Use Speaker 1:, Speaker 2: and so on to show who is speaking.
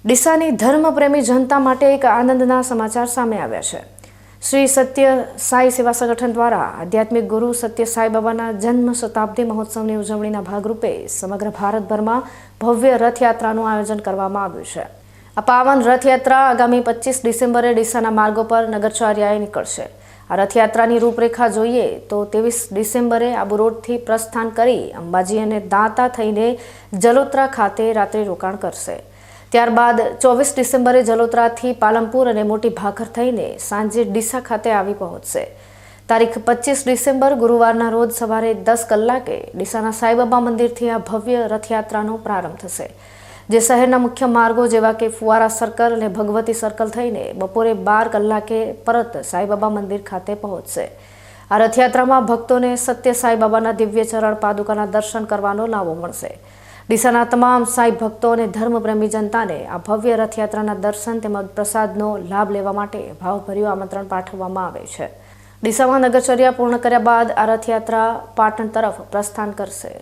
Speaker 1: ડીસાની ધર્મપ્રેમી જનતા માટે એક આનંદના સમાચાર સામે આવ્યા છે। શ્રી સત્ય સાઈ સેવા સંગઠન દ્વારા આધ્યાત્મિક ગુરુ સત્ય સાઈ બાબાના જન્મ શતાબ્દી મહોત્સવની ઉજવણીના ભાગરૂપે સમગ્ર ભારતભરમાં ભવ્ય રથયાત્રાનું આયોજન કરવામાં આવ્યું છે। આ પાવન રથયાત્રા આગામી 25 ડિસેમ્બરે ડીસાના માર્ગો પર નગરચર્યાએ નીકળશે। આ રથયાત્રાની રૂપરેખા જોઈએ તો 23 ડિસેમ્બરે આબુ રોડથી પ્રસ્થાન કરી અંબાજી અને દાંતા થઈને જલોત્રા ખાતે રાત્રિ રોકાણ કરશે। ત્યારબાદ 24 ડિસેમ્બરે જલોત્રાથી પાલનપુર અને મોટી ભાખર થઈને સાંજે ડીસા ખાતે આવી પહોંચશે। તારીખ 25 ડિસેમ્બર ગુરુવારના રોજ સવારે 10 કલાકે ડીસાના સાઈબાબા મંદિરથી આ ભવ્ય રથયાત્રાનો પ્રારંભ થશે, જે શહેરના મુખ્ય માર્ગો જેવા કે ફુવારા સર્કલ અને ભગવતી સર્કલ થઈને બપોરે 12 કલાકે પરત સાઈબાબા મંદિર ખાતે પહોંચશે। આ રથયાત્રામાં ભક્તોને સત્ય સાઈબાબાના દિવ્ય ચરણ પાદુકાના દર્શન કરવાનો લાવો મળશે। ડીસાના તમામ સાઈ ભક્તો અને ધર્મપ્રેમી જનતાને આ ભવ્ય રથયાત્રાના દર્શન તેમજ પ્રસાદનો લાભ લેવા માટે ભાવભર્યું આમંત્રણ પાઠવવામાં આવે છે। ડીસામાં નગરચર્યા પૂર્ણ કર્યા બાદ આ રથયાત્રા પાટણ તરફ પ્રસ્થાન કરશે।